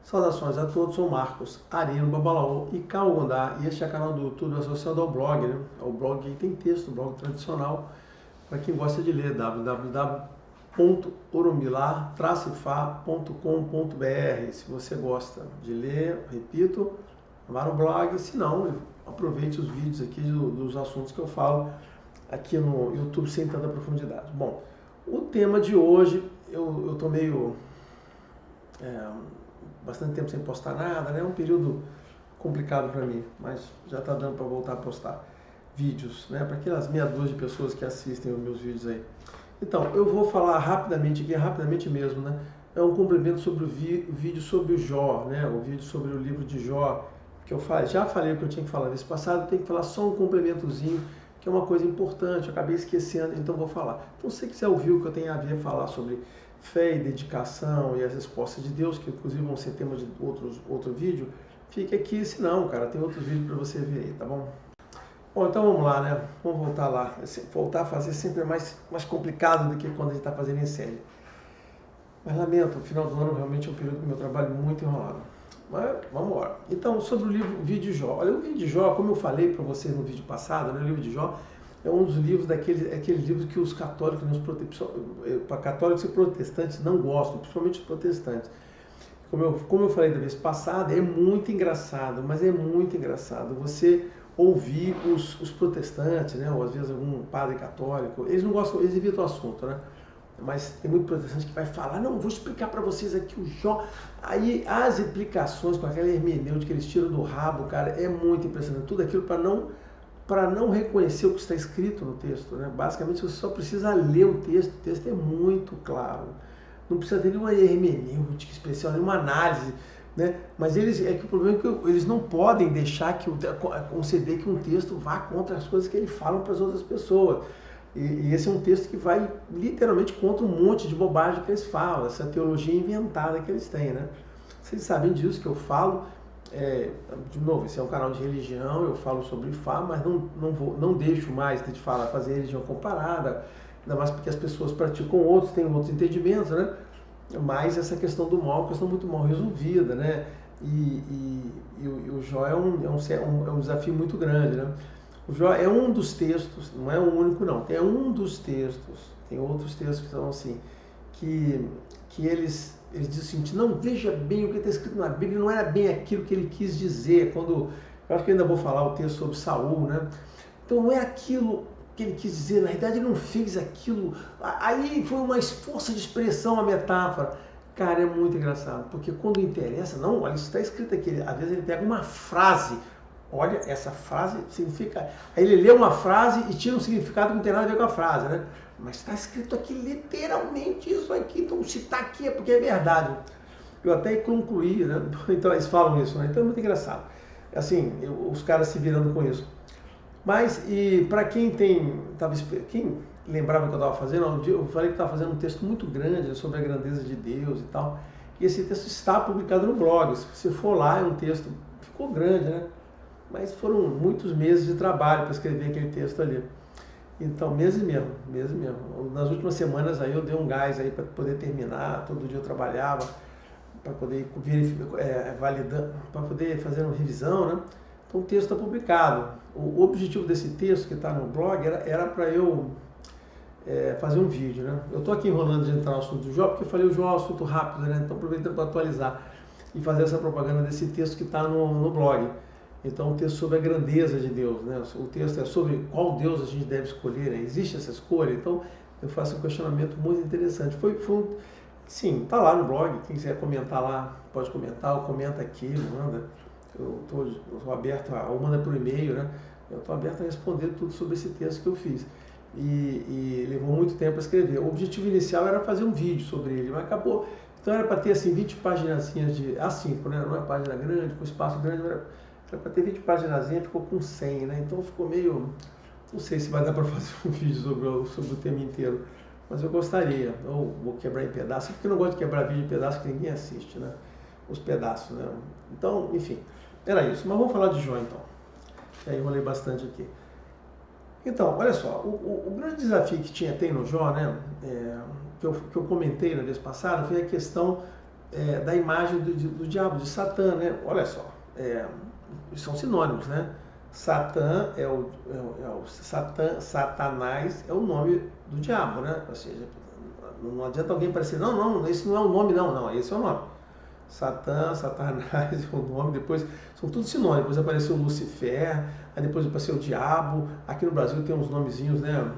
Saudações a todos, sou Marcos Arino Babalaô e Calgondá, e este é o canal do YouTube associado ao blog, né? O blog que tem texto, o blog tradicional, para quem gosta de ler, www.oromilar-fa.com.br. Se você gosta de ler, repito, vá no blog, se não, aproveite os vídeos aqui dos assuntos que eu falo aqui no YouTube sem tanta profundidade. Bom, o tema de hoje, eu tô meio... bastante tempo sem postar nada, né? É um período complicado para mim, mas já está dando para voltar a postar vídeos, né? Para aquelas meia dúzia de pessoas que assistem os meus vídeos aí. Então, eu vou falar rapidamente aqui, rapidamente mesmo, né? É um complemento sobre o vídeo sobre o Jó, né? O vídeo sobre o livro de Jó, que eu já falei o que eu tinha que falar nesse passado, tenho que falar só um complementozinho, que é uma coisa importante, eu acabei esquecendo, então vou falar. Então, se você quiser ouvir o que eu tenho a ver falar sobre fé e dedicação e as respostas de Deus, que inclusive vão ser tema de outro vídeo, fique aqui, se não, cara, tem outros vídeos para você ver aí, tá bom? Bom, então vamos lá, né? Vamos voltar lá. Voltar a fazer sempre é mais complicado do que quando a gente está fazendo em série. Mas lamento, o final do ano realmente é um período do meu trabalho muito enrolado. Mas vamos embora. Então, sobre o vídeo de Jó. Olha, o vídeo de Jó, como eu falei para vocês no vídeo passado, né, o livro de Jó é um dos livros aqueles livros que os católicos, católicos e protestantes não gostam, principalmente os protestantes. Como eu falei da vez passada, é muito engraçado, mas é muito engraçado você ouvir os protestantes, né, ou às vezes algum padre católico, eles não gostam, eles evitam o assunto, né? Mas tem muito protestante que vai falar, não, vou explicar para vocês aqui o Jó. Aí as implicações com aquela hermenêutica que eles tiram do rabo, cara, é muito impressionante. Tudo aquilo para não reconhecer o que está escrito no texto, né? Basicamente você só precisa ler o texto é muito claro. Não precisa ter nenhuma hermenêutica especial, nenhuma análise, né? Mas o problema é que eles não podem deixar conceder que um texto vá contra as coisas que eles falam para as outras pessoas. E esse é um texto que vai literalmente contra um monte de bobagem que eles falam, essa teologia inventada que eles têm, né? Vocês sabem disso que eu falo. De novo, esse é um canal de religião, eu falo sobre Fá, mas não deixo mais de fazer religião comparada, ainda mais porque as pessoas praticam outros, têm outros entendimentos, né? Mas essa questão do mal é uma questão muito mal resolvida, né? E o Jó é um desafio muito grande, né? O Jó é um dos textos, não é o único não, é um dos textos, tem outros textos que são assim, que eles dizem assim, não, veja bem o que está escrito na Bíblia, não era bem aquilo que ele quis dizer, eu acho que ainda vou falar o texto sobre Saul, né? Então não é aquilo que ele quis dizer, na realidade ele não fez aquilo, aí foi uma força de expressão, a metáfora. Cara, é muito engraçado, porque quando interessa, não, olha, isso está escrito aqui, às vezes ele pega uma frase, olha, essa frase significa... Aí ele lê uma frase e tira um significado que não tem nada a ver com a frase, né? Mas está escrito aqui literalmente isso aqui, então se está aqui é porque é verdade. Eu até concluí, né? Então eles falam isso, né? Então é muito engraçado. Assim, os caras se virando com isso. Mas, e para quem lembrava o que eu estava fazendo, eu falei que estava fazendo um texto muito grande sobre a grandeza de Deus e tal. E esse texto está publicado no blog. Se você for lá, é um texto... Ficou grande, né? Mas foram muitos meses de trabalho para escrever aquele texto ali. Então, meses mesmo. Nas últimas semanas aí eu dei um gás aí para poder terminar, todo dia eu trabalhava, para poder validar, para poder fazer uma revisão, né? Então o texto está publicado. O objetivo desse texto que está no blog era para eu fazer um vídeo, né? Eu estou aqui enrolando de entrar no assunto do Jó, porque eu falei o Jó é um assunto rápido, né? Então aproveitando para atualizar e fazer essa propaganda desse texto que está no blog. Então, um texto sobre a grandeza de Deus, né? O texto é sobre qual Deus a gente deve escolher, né? Existe essa escolha? Então, eu faço um questionamento muito interessante. Sim, tá lá no blog, quem quiser comentar lá, pode comentar, ou comenta aqui, manda. Eu estou aberto, ou manda por e-mail, né? Eu estou aberto a responder tudo sobre esse texto que eu fiz. E levou muito tempo a escrever. O objetivo inicial era fazer um vídeo sobre ele, mas acabou. Então, era para ter, assim, 20 paginazinhas de A5, né? Não é página grande, com espaço grande, era para ter 20 páginas, ficou com 100, né? Então ficou meio... Não sei se vai dar para fazer um vídeo sobre o tema inteiro, mas eu gostaria. Ou vou quebrar em pedaços, porque eu não gosto de quebrar vídeo em pedaços que ninguém assiste, né? Os pedaços, né? Então, enfim, era isso. Mas vamos falar de Jó, então. Que aí eu falei bastante aqui. Então, olha só, o grande desafio que tem no Jó, né? Que eu comentei na vez passada, foi a questão da imagem do diabo, de Satã, né? Olha só, são sinônimos, né? Satã Satanás é o nome do diabo, né? Ou seja, não adianta alguém parecer, não, esse não é o nome, não, esse é o nome. Satã, Satanás é o nome, depois são tudo sinônimos. Depois apareceu Lucifer, aí depois apareceu o diabo. Aqui no Brasil tem uns nomezinhos, né?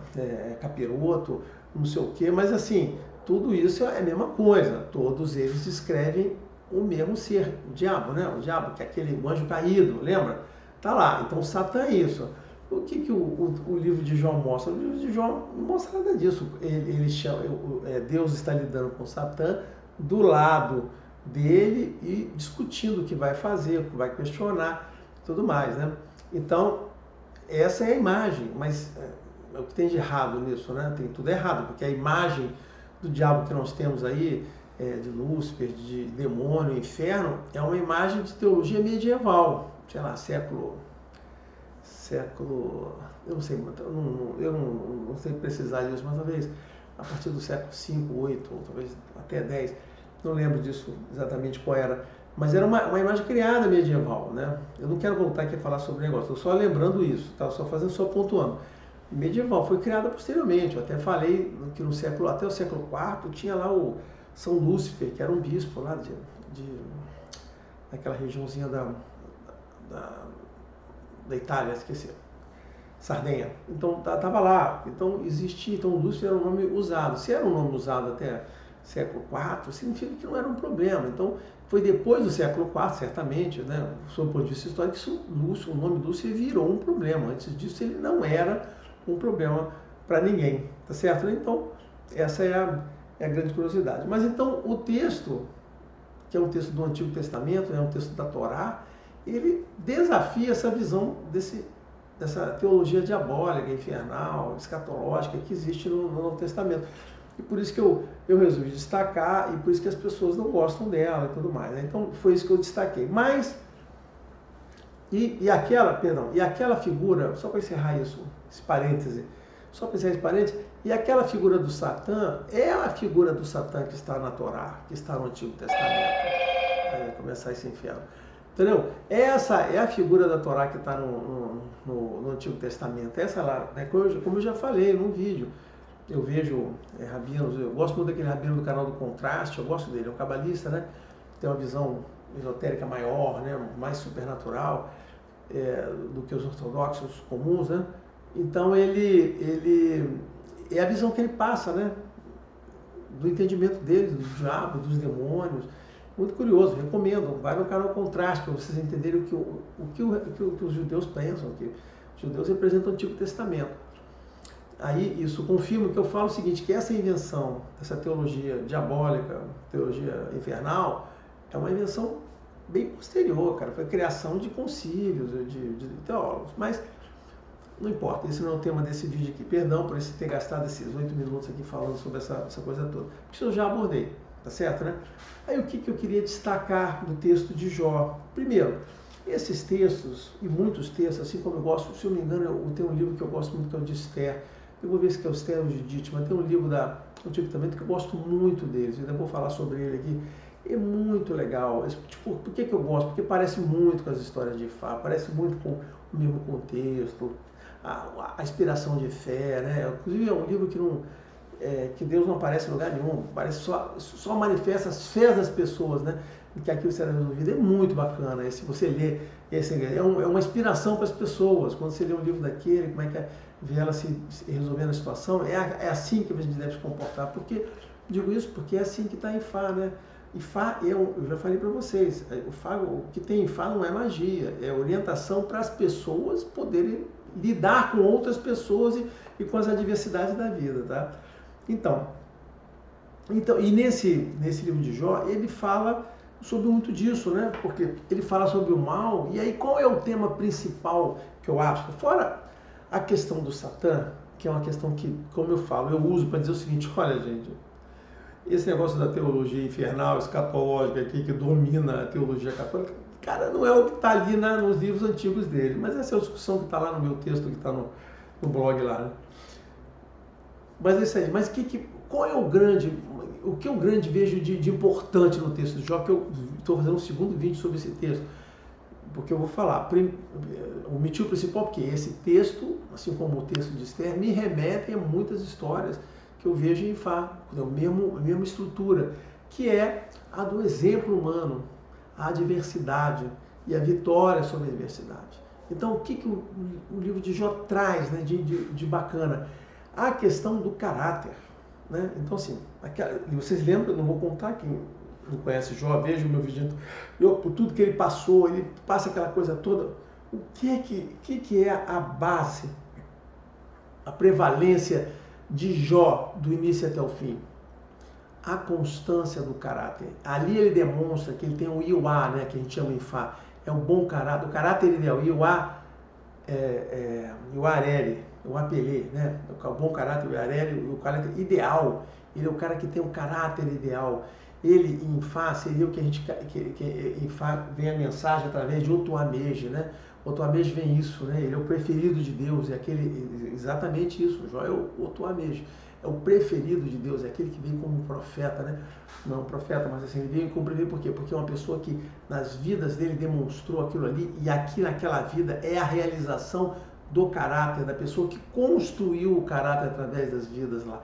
Capiroto, não sei o quê, mas assim, tudo isso é a mesma coisa. Todos eles descrevem o mesmo ser, o diabo, né? O diabo, que é aquele anjo caído, lembra? Tá lá. Então Satã é isso. O que o livro de Jó mostra? O livro de Jó não mostra nada disso. Ele chama, Deus está lidando com Satã do lado dele e discutindo o que vai fazer, o que vai questionar, tudo mais, né? Então, essa é a imagem, mas o que tem de errado nisso, né? Tem tudo errado, porque a imagem do diabo que nós temos aí, de Lúcifer, de demônio, inferno, é uma imagem de teologia medieval, sei lá, século, eu não sei, eu não sei precisar disso, mas talvez a partir do século 5, 8, ou talvez até 10, não lembro disso exatamente qual era, mas era uma imagem criada medieval, né? Eu não quero voltar aqui a falar sobre o negócio, estou só lembrando isso, tá? Só pontuando. Medieval, foi criada posteriormente, eu até falei que até o século IV tinha lá o São Lúcifer, que era um bispo lá daquela regiãozinha da Itália, esqueci, Sardenha. Então estava lá, então existia, então Lúcifer era um nome usado. Se era um nome usado até século IV, significa que não era um problema. Então foi depois do século IV, certamente, né, sob o ponto de vista histórico, que o nome Lúcifer virou um problema. Antes disso ele não era um problema para ninguém, tá certo? Então essa é a grande curiosidade. Mas então o texto, que é um texto do Antigo Testamento, é um texto da Torá, ele desafia essa visão dessa teologia diabólica, infernal, escatológica que existe no Novo Testamento. E por isso que eu resolvi destacar, e por isso que as pessoas não gostam dela e tudo mais, né? Então foi isso que eu destaquei. Mas, e aquela figura, só para encerrar isso, esse parêntese, e aquela figura do Satã é a figura do Satã que está na Torá, que está no Antigo Testamento. Aí vai começar esse inferno. Entendeu? Essa é a figura da Torá que está no Antigo Testamento. Essa lá, né, como eu já falei num vídeo, eu vejo rabinos, eu gosto muito daquele rabino do canal do Contraste, eu gosto dele, é um cabalista, né? Tem uma visão esotérica maior, né? Mais supernatural do que os ortodoxos comuns, né? Então ele é a visão que ele passa, né? Do entendimento dele, do diabo, dos demônios. Muito curioso, recomendo, vai no canal Contraste para vocês entenderem o que os judeus pensam, que os judeus representam o Antigo Testamento. Aí isso confirma que eu falo o seguinte, que essa invenção, essa teologia diabólica, teologia infernal, é uma invenção bem posterior, cara, foi a criação de concílios, de teólogos, mas não importa, esse não é o tema desse vídeo aqui, perdão por ter gastado esses 8 minutos aqui falando sobre essa coisa toda, porque eu já abordei. Tá certo, né? Aí o que eu queria destacar do texto de Jó? Primeiro, esses textos, e muitos textos, assim como eu gosto, se eu não me engano, eu tenho um livro que eu gosto muito, que é o de Esther. Eu vou ver se é o Esther ou o Judite, mas tem um livro do Antigo Testamento que eu gosto muito deles, eu ainda vou falar sobre ele aqui. É muito legal. Tipo, por que eu gosto? Porque parece muito com as histórias de Ifá, parece muito com o mesmo contexto, a inspiração de fé, né? Inclusive é um livro que Deus não aparece em lugar nenhum, parece só manifesta as fés das pessoas, né? Que aquilo será resolvido. É muito bacana. Se você lê, é uma inspiração para as pessoas. Quando você lê um livro daquele, como é que vê ela se resolvendo a situação, é assim que a gente deve se comportar. Porque, digo isso porque é assim que está em Ifá, né? Ifá, eu já falei para vocês, o que tem em Ifá não é magia, é orientação para as pessoas poderem lidar com outras pessoas e com as adversidades da vida, tá? Então, e nesse livro de Jó, ele fala sobre muito disso, né? Porque ele fala sobre o mal, e aí qual é o tema principal que eu acho? Fora a questão do Satã, que é uma questão que, como eu falo, eu uso para dizer o seguinte, olha gente, esse negócio da teologia infernal, escatológica aqui, que domina a teologia católica, cara, não é o que está ali nos livros antigos dele, mas essa é a discussão que está lá no meu texto, que está no blog lá, né? Mas é isso aí. Mas qual é o grande... o que eu grande vejo de importante no texto de Jó, que eu estou fazendo um segundo vídeo sobre esse texto, porque eu vou falar, o motivo principal, porque esse texto, assim como o texto de Esther, me remete a muitas histórias que eu vejo em Fá, a mesma estrutura, que é a do exemplo humano, a adversidade e a vitória sobre a adversidade. Então, o que o livro de Jó traz, né, de bacana? A questão do caráter. Né? Então, assim, vocês lembram, não vou contar, quem não conhece Jó, veja o meu vídeo, por tudo que ele passou, ele passa aquela coisa toda. O que é a base, a prevalência de Jó do início até o fim? A constância do caráter. Ali ele demonstra que ele tem um Iuá, né, que a gente chama em Fá, é um bom caráter, o caráter ideal. Iuá Iuareli, o Apelê, né? O bom caráter, o Iuareli, o caráter ideal. Ele é o cara que tem um caráter ideal. Ele, em Fá, seria o que a gente, em Fá vem a mensagem através de Otuameje, né? Otuameje vem isso, né? Ele é o preferido de Deus, é aquele, exatamente isso. Jó é o Otuameje, é o preferido de Deus, é aquele que vem como um profeta, né? Não um profeta, mas assim, ele veio cumprir, por quê? Porque é uma pessoa que nas vidas dele demonstrou aquilo ali, e aqui naquela vida é a realização do caráter, da pessoa que construiu o caráter através das vidas lá.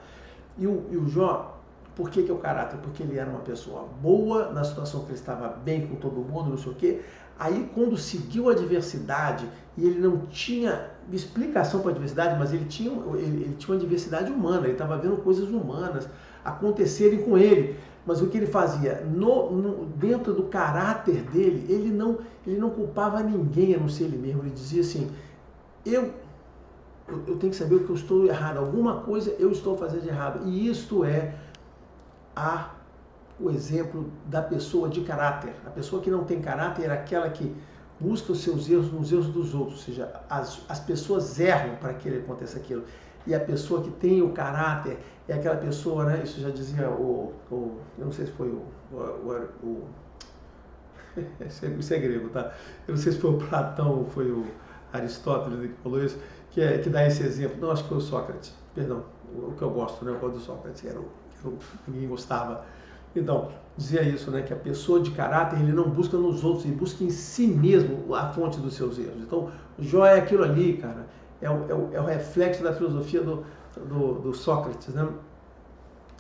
E o Jó, por que é o caráter? Porque ele era uma pessoa boa, na situação que ele estava bem com todo mundo, não sei o quê. Aí, quando seguiu a adversidade, e ele não tinha explicação para a adversidade, mas ele tinha uma adversidade humana, ele estava vendo coisas humanas acontecerem com ele. Mas o que ele fazia? Dentro do caráter dele, ele não culpava ninguém a não ser ele mesmo. Ele dizia assim, eu tenho que saber o que eu estou errado, alguma coisa eu estou fazendo de errado. E isto é o exemplo da pessoa de caráter. A pessoa que não tem caráter é aquela que busca os seus erros nos erros dos outros, ou seja, as pessoas erram para que ele aconteça aquilo. E a pessoa que tem o caráter é aquela pessoa, né? Isso já dizia eu não sei se foi isso é grego, tá? Eu não sei se foi o Platão ou foi o Aristóteles que falou isso, que dá esse exemplo. Não, acho que foi o Sócrates, perdão, o que eu gosto, né? O gosto do Sócrates, que ninguém gostava. Então, dizia isso, né? Que a pessoa de caráter, ele não busca nos outros, ele busca em si mesmo a fonte dos seus erros. Então, o Jó é aquilo ali, cara, é o reflexo da filosofia do Sócrates, né?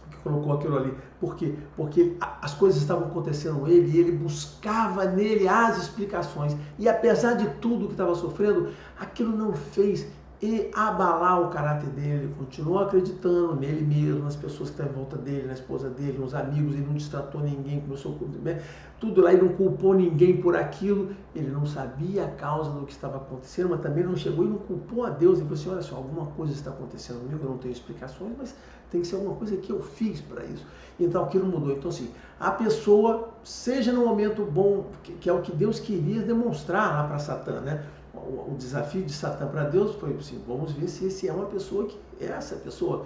Que colocou aquilo ali. Por quê? Porque as coisas estavam acontecendo com ele e ele buscava nele as explicações. E apesar de tudo que estava sofrendo, aquilo não fez abalar o caráter dele. Ele continuou acreditando nele mesmo, nas pessoas que estão em volta dele, na esposa dele, nos amigos. Ele não destratou ninguém, começou tudo lá e não culpou ninguém por aquilo. Ele não sabia a causa do que estava acontecendo, mas também não chegou e não culpou a Deus. Ele falou assim, olha só, alguma coisa está acontecendo comigo, eu não tenho explicações, mas tem que ser alguma coisa que eu fiz para isso. Então aquilo mudou. Então assim, a pessoa, seja no momento bom, que é o que Deus queria demonstrar lá para Satã, né? O desafio de Satã para Deus foi assim, vamos ver se esse é uma pessoa que é essa pessoa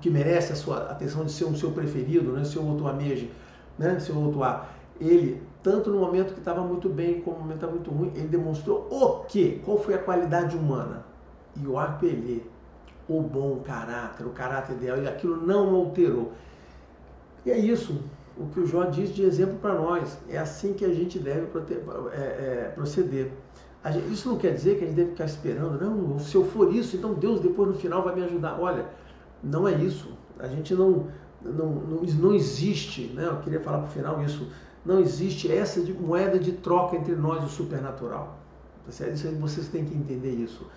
que merece a sua atenção de ser o seu preferido, né? Seu Otuameje, né? Seu Otuá. Ele, tanto no momento que estava muito bem, como no momento que estava muito ruim, ele demonstrou o quê? Qual foi a qualidade humana? E o Apelê, o bom caráter, o caráter ideal, e aquilo não alterou. E é isso, o que o Jó diz de exemplo para nós. É assim que a gente deve proceder. Isso não quer dizer que a gente deve ficar esperando, não, se eu for isso, então Deus depois no final vai me ajudar. Olha, não é isso. A gente não existe, né? Eu queria falar para o final isso, não existe essa moeda de troca entre nós e o supernatural. Isso aí vocês têm que entender isso.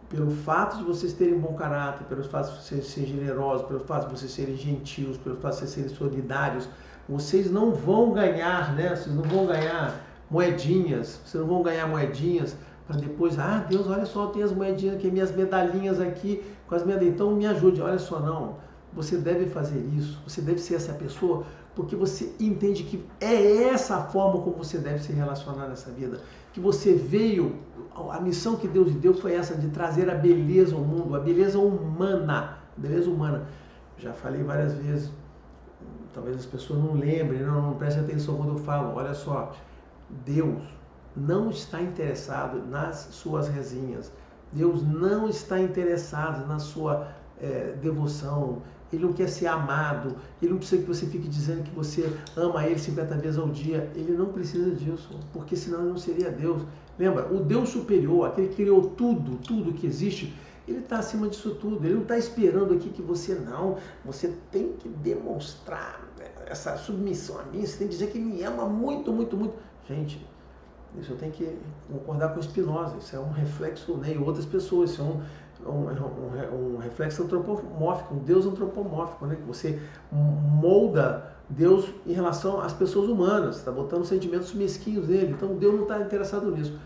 Pelo fato de vocês terem bom caráter, pelo fato de vocês serem generosos, pelo fato de vocês serem gentios, pelo fato de vocês serem solidários, vocês não vão ganhar, né? Vocês não vão ganhar moedinhas, vocês não vão ganhar moedinhas para depois, Deus, olha só, tem as moedinhas aqui, minhas medalhinhas aqui, com as medalhinhas, então me ajude. Olha só, não, você deve fazer isso, você deve ser essa pessoa, porque você entende que é essa a forma como você deve se relacionar nessa vida, que você veio, a missão que Deus lhe deu foi essa, de trazer a beleza ao mundo, a beleza humana, já falei várias vezes, talvez as pessoas não lembrem, não prestem atenção quando eu falo, olha só, Deus não está interessado nas suas resinhas. Deus não está interessado na sua devoção, Ele não quer ser amado, ele não precisa que você fique dizendo que você ama ele 50 vezes ao dia. Ele não precisa disso, porque senão ele não seria Deus. Lembra, o Deus superior, aquele que criou tudo, tudo que existe, ele está acima disso tudo. Ele não está esperando aqui que você não. Você tem que demonstrar essa submissão a mim, você tem que dizer que me ama muito, muito, muito. Gente, isso eu tenho que concordar com Spinoza, isso é um reflexo do Ney e outras pessoas, isso é um reflexo antropomórfico, um Deus antropomórfico, né? Que você molda Deus em relação às pessoas humanas, está botando sentimentos mesquinhos nele, então Deus não está interessado nisso.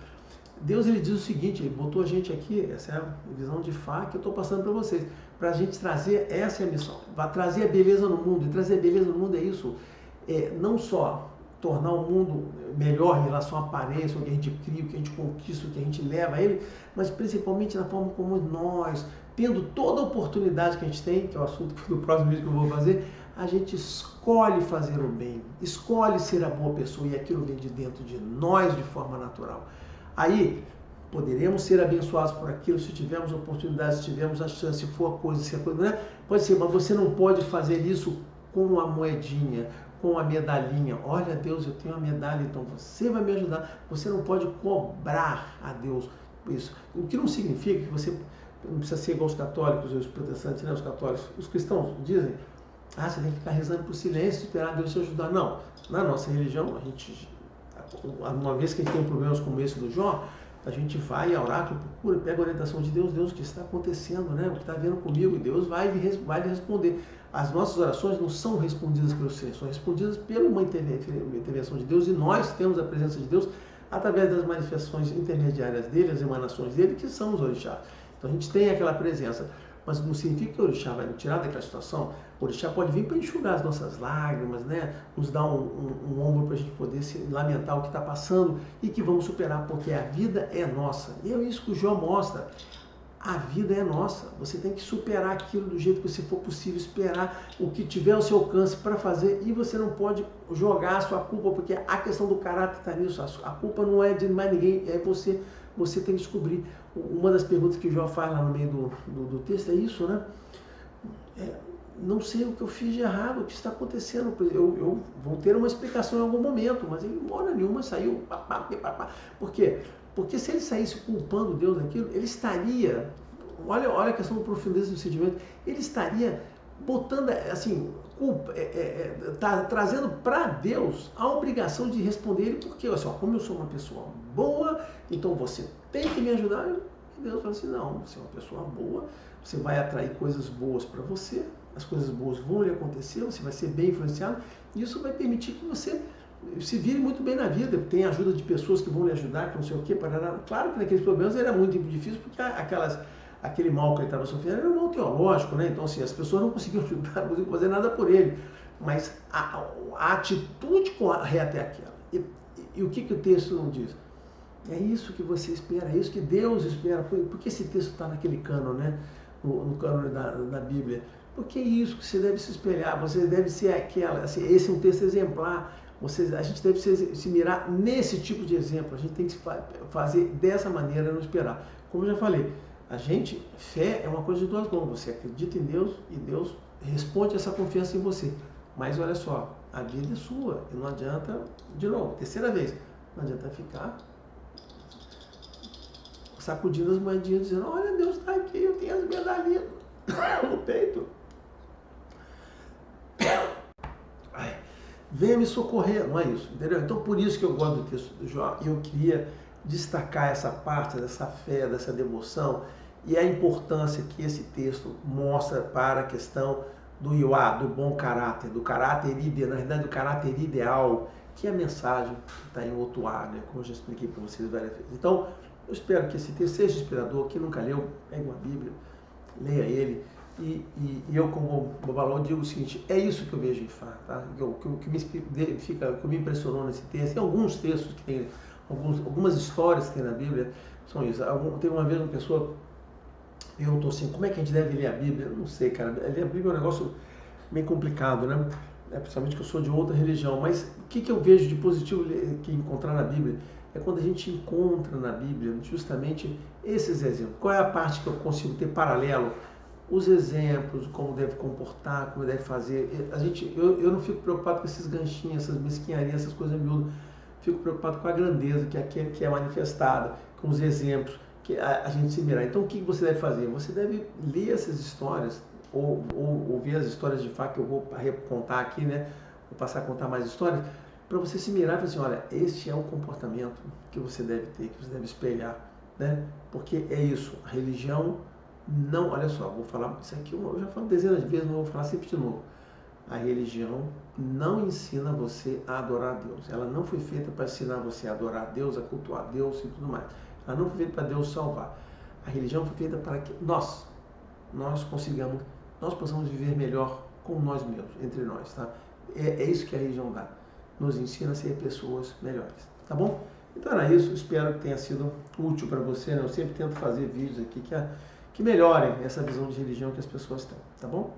Deus, ele diz o seguinte, ele botou a gente aqui, essa é a visão de Fá que eu estou passando para vocês, para a gente trazer, essa é a missão, vai trazer a beleza no mundo, e trazer a beleza no mundo é isso, não só tornar o mundo melhor em relação à aparência, o que a gente cria, o que a gente conquista, o que a gente leva a ele, mas principalmente na forma como nós, tendo toda a oportunidade que a gente tem, que é o assunto do próximo vídeo que eu vou fazer, a gente escolhe fazer o bem, escolhe ser a boa pessoa e aquilo vem de dentro de nós de forma natural. Aí, poderemos ser abençoados por aquilo se tivermos oportunidade, se tivermos a chance, se for a coisa, se a coisa, né? Pode ser, mas você não pode fazer isso com a moedinha, com a medalhinha. Olha, Deus, eu tenho uma medalha, então você vai me ajudar. Você não pode cobrar a Deus isso. O que não significa que você não precisa ser igual os católicos, os protestantes, né? Os católicos. Os cristãos dizem, você tem que ficar rezando por silêncio, esperar Deus te ajudar. Não, na nossa religião, a gente, uma vez que a gente tem problemas como esse do Jó, a gente vai ao oráculo, procura, pega a orientação de Deus, Deus, o que está acontecendo, né? O que está vendo comigo? E Deus vai lhe responder. As nossas orações não são respondidas pelos seres, são respondidas pela uma intervenção de Deus, e nós temos a presença de Deus através das manifestações intermediárias dele, as emanações dele, que são os orixás. Então a gente tem aquela presença, mas não significa que o orixá vai nos tirar daquela situação. O orixá pode vir para enxugar as nossas lágrimas, né? Nos dar um ombro para a gente poder se lamentar o que está passando e que vamos superar, porque a vida é nossa. E é isso que o Jó mostra. A vida é nossa, você tem que superar aquilo do jeito que você for possível, esperar o que tiver ao seu alcance para fazer, e você não pode jogar a sua culpa, porque a questão do caráter está nisso, a culpa não é de mais ninguém, é você tem que descobrir. Uma das perguntas que o Jó faz lá no meio do texto é isso, né? Não sei o que eu fiz de errado, o que está acontecendo, eu vou ter uma explicação em algum momento, mas ele, hora nenhuma, saiu, por quê? Porque se ele saísse culpando Deus daquilo, ele estaria, olha a questão da profundeza do sentimento, ele estaria botando, assim, culpa, trazendo para Deus a obrigação de responder ele, porque, assim, como eu sou uma pessoa boa, então você tem que me ajudar. E Deus fala assim, não, você é uma pessoa boa, você vai atrair coisas boas para você, as coisas boas vão lhe acontecer, você vai ser bem influenciado, e isso vai permitir que você se vire muito bem na vida, tem ajuda de pessoas que vão lhe ajudar, que não sei o quê, parará. Claro que naqueles problemas era muito difícil, porque aquele mal que ele estava sofrendo era um mal teológico, né? Então, assim, as pessoas não conseguiam ajudar, não conseguiam fazer nada por ele, mas a atitude correta é aquela. E o que o texto não diz? É isso que você espera, é isso que Deus espera. Por que esse texto está naquele cânone, né? No cânone da Bíblia? Porque é isso que você deve se espelhar, você deve ser aquela, assim, esse é um texto exemplar. A gente deve se mirar nesse tipo de exemplo, a gente tem que fazer dessa maneira, não esperar. Como eu já falei, fé é uma coisa de duas mãos, você acredita em Deus e Deus responde essa confiança em você. Mas olha só, a vida é sua, e não adianta, de novo, terceira vez, não adianta ficar sacudindo as moedinhas, dizendo, olha, Deus está aqui, eu tenho as medalhinhas no peito. Venha me socorrer, não é isso, entendeu? Então, por isso que eu gosto do texto do Jó, e eu queria destacar essa parte dessa fé, dessa devoção, e a importância que esse texto mostra para a questão do Iuá, do bom caráter, do caráter ideal, na verdade, do caráter ideal, que é a mensagem que está em Otuá, né? Como eu já expliquei para vocês várias vezes. Então, eu espero que esse texto seja inspirador. Quem nunca leu, pegue uma Bíblia, leia ele. E eu, como Babalô, digo o seguinte, é isso que eu vejo em Fá, tá? O que me impressionou nesse texto, tem alguns textos que tem, algumas histórias que tem na Bíblia, são isso. Teve uma vez uma pessoa perguntou assim, como é que a gente deve ler a Bíblia? Eu não sei, cara, ler a Bíblia é um negócio meio complicado, né? Principalmente que eu sou de outra religião, mas o que eu vejo de positivo que encontrar na Bíblia é quando a gente encontra na Bíblia justamente esses exemplos. Qual é a parte que eu consigo ter paralelo? os exemplos, como deve comportar, como deve fazer. Eu não fico preocupado com esses ganchinhos, essas mesquinharias, essas coisas miúdas. Fico preocupado com a grandeza que é manifestada, com os exemplos, que a gente se mirar. Então, o que você deve fazer? Você deve ler essas histórias, ou ouvir as histórias de fato que eu vou contar aqui, né? Vou passar a contar mais histórias, para você se mirar e falar assim, olha, este é o comportamento que você deve ter, que você deve espelhar, né? Porque é isso, a religião não, olha só, vou falar isso aqui, eu já falo dezenas de vezes, mas vou falar sempre de novo. A religião não ensina você a adorar a Deus. Ela não foi feita para ensinar você a adorar a Deus, a cultuar a Deus e tudo mais. Ela não foi feita para Deus salvar. A religião foi feita para que nós possamos viver melhor com nós mesmos, entre nós, tá? É isso que a religião dá. Nos ensina a ser pessoas melhores, tá bom? Então era isso, espero que tenha sido útil para você, né? Eu sempre tento fazer vídeos aqui que melhorem essa visão de religião que as pessoas têm, tá bom?